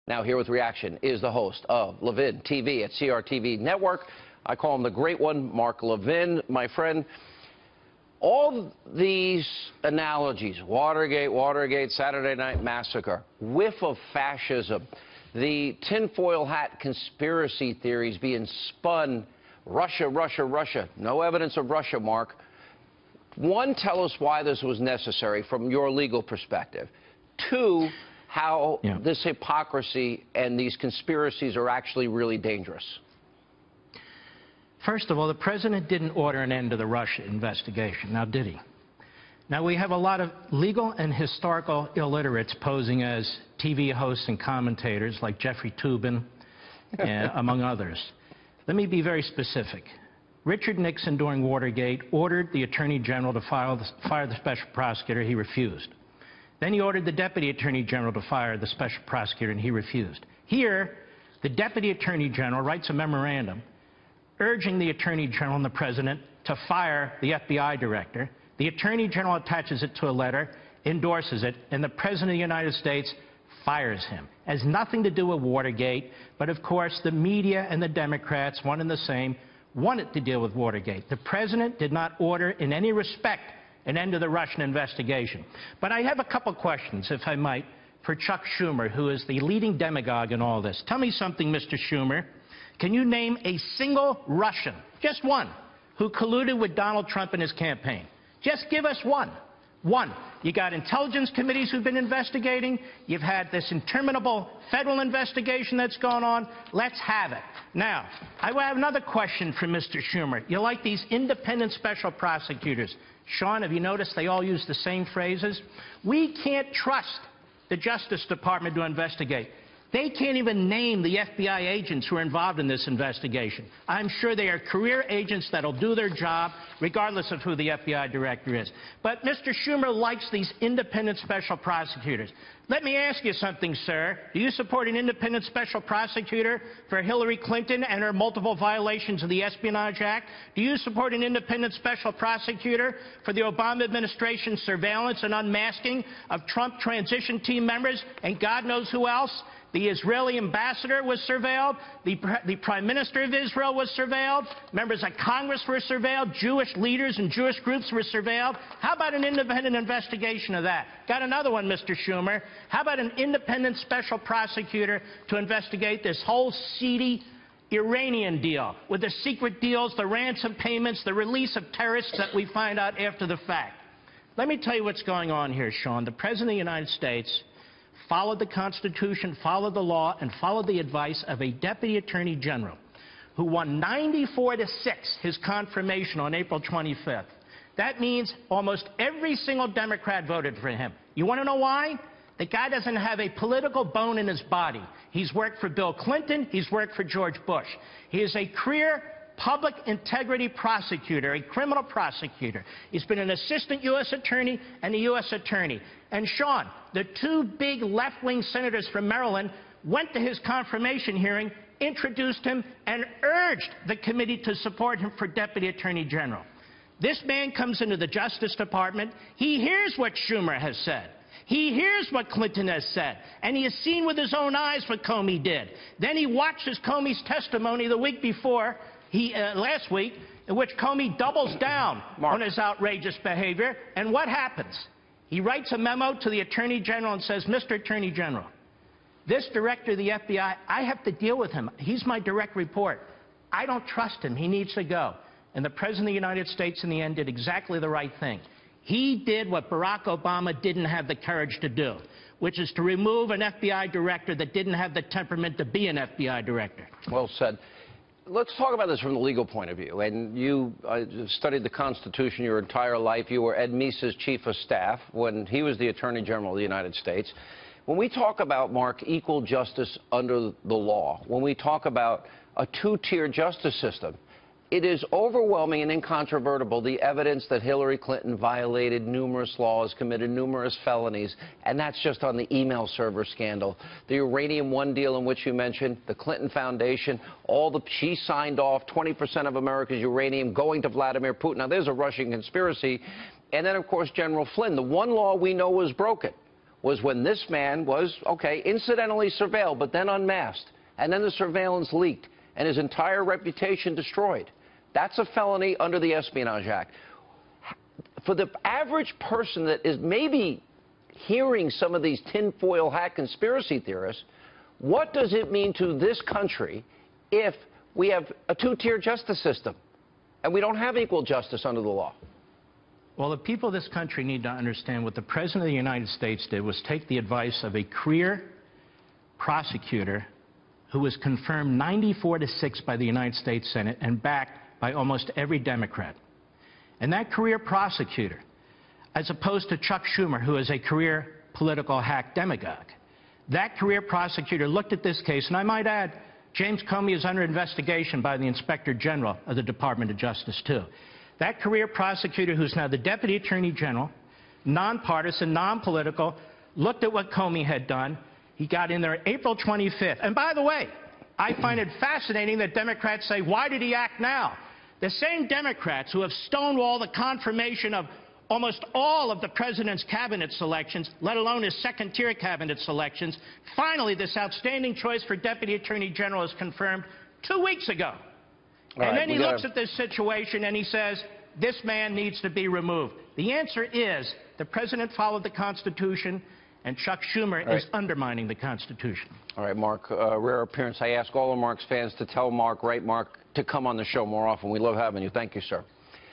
Now here with reaction is the host of Levin TV at CRTV Network. I call him the Great One, Mark Levin. My friend, all these analogies, Watergate, Saturday Night Massacre, whiff of fascism, the tinfoil hat conspiracy theories being spun, Russia, no evidence of Russia, Mark. One, tell us why this was necessary from your legal perspective. Two, how this hypocrisy and these conspiracies are actually really dangerous. First of all, the president didn't order an end to the Russia investigation, now did he? Now, we have a lot of legal and historical illiterates posing as TV hosts and commentators like Jeffrey Toobin, among others. Let me be very specific. Richard Nixon, during Watergate, ordered the Attorney General to fire the special prosecutor. He refused. Then he ordered the Deputy Attorney General to fire the special prosecutor, and he refused. Here, the Deputy Attorney General writes a memorandum urging the Attorney General and the President to fire the FBI Director. The Attorney General attaches it to a letter, endorses it, and the President of the United States fires him. It has nothing to do with Watergate, but of course the media and the Democrats, one and the same, wanted to deal with Watergate. The President did not order in any respect an end to the Russian investigation. But I have a couple questions, if I might, for Chuck Schumer, who is the leading demagogue in all this. Tell me something, Mr. Schumer. Can you name a single Russian, just one, who colluded with Donald Trump in his campaign? Just give us one. One. You got intelligence committees who've been investigating. You've had this interminable federal investigation that's gone on. Let's have it. Now, I have another question for Mr. Schumer. You like these independent special prosecutors. Sean, have you noticed they all use the same phrases? We can't trust the Justice Department to investigate. They can't even name the FBI agents who are involved in this investigation. I'm sure they are career agents that'll do their job regardless of who the FBI director is. But Mr. Schumer likes these independent special prosecutors. Let me ask you something, sir. Do you support an independent special prosecutor for Hillary Clinton and her multiple violations of the Espionage Act? Do you support an independent special prosecutor for the Obama administration's surveillance and unmasking of Trump transition team members and God knows who else? The Israeli ambassador was surveilled. The Prime Minister of Israel was surveilled. Members of Congress were surveilled. Jewish leaders and Jewish groups were surveilled. How about an independent investigation of that? Got another one, Mr. Schumer. How about an independent special prosecutor to investigate this whole seedy Iranian deal with the secret deals, the ransom payments, the release of terrorists that we find out after the fact? Let me tell you what's going on here, Sean. The President of the United States followed the Constitution, followed the law, and followed the advice of a Deputy Attorney General who won 94-6 his confirmation on April 25th. That means almost every single Democrat voted for him. You want to know why? The guy doesn't have a political bone in his body. He's worked for Bill Clinton. He's worked for George Bush. He is a career public integrity prosecutor, a criminal prosecutor. He's been an assistant U.S. attorney and a U.S. attorney. And Sean, the two big left-wing senators from Maryland went to his confirmation hearing, introduced him, and urged the committee to support him for Deputy Attorney General. This man comes into the Justice Department. He hears what Schumer has said. He hears what Clinton has said, and he has seen with his own eyes what Comey did. Then he watches Comey's testimony the week before, last week, in which Comey doubles down on his outrageous behavior. And what happens? He writes a memo to the Attorney General and says, Mr. Attorney General, this director of the FBI, I have to deal with him. He's my direct report. I don't trust him. He needs to go. And the President of the United States, in the end, did exactly the right thing. He did what Barack Obama didn't have the courage to do, which is to remove an FBI director that didn't have the temperament to be an FBI director. Well said. Let's talk about this from the legal point of view. And you studied the Constitution your entire life. You were Ed Meese's chief of staff when he was the Attorney General of the United States. When we talk about, Mark, equal justice under the law, when we talk about a two-tier justice system, it is overwhelming and incontrovertible, the evidence that Hillary Clinton violated numerous laws, committed numerous felonies, and that's just on the email server scandal. The Uranium One deal in which you mentioned, the Clinton Foundation, she signed off 20% of America's uranium going to Vladimir Putin. Now, there's a Russian conspiracy. And then, of course, General Flynn. The one law we know was broken was when this man was, okay, incidentally surveilled, but then unmasked, and then the surveillance leaked, and his entire reputation destroyed. That's a felony under the Espionage Act. For the average person that is maybe hearing some of these tinfoil hat conspiracy theorists, what does it mean to this country if we have a two-tier justice system and we don't have equal justice under the law? Well, the people of this country need to understand what the President of the United States did was take the advice of a career prosecutor who was confirmed 94-6 by the United States Senate and backed by almost every Democrat. And that career prosecutor, as opposed to Chuck Schumer, who is a career political hack demagogue, that career prosecutor looked at this case, and I might add, James Comey is under investigation by the Inspector General of the Department of Justice, too. That career prosecutor, who's now the Deputy Attorney General, nonpartisan, non-political, looked at what Comey had done. He got in there April 25th. And by the way, I find it fascinating that Democrats say, why did he act now? The same Democrats who have stonewalled the confirmation of almost all of the president's cabinet selections, let alone his second-tier cabinet selections, finally this outstanding choice for Deputy Attorney General is confirmed 2 weeks ago. And then he looks at this situation and he says, this man needs to be removed. The answer is the president followed the Constitution, and Chuck Schumer is undermining the Constitution. All right, Mark, rare appearance. I ask all of Mark's fans to tell Mark, to come on the show more often. We love having you. Thank you, sir.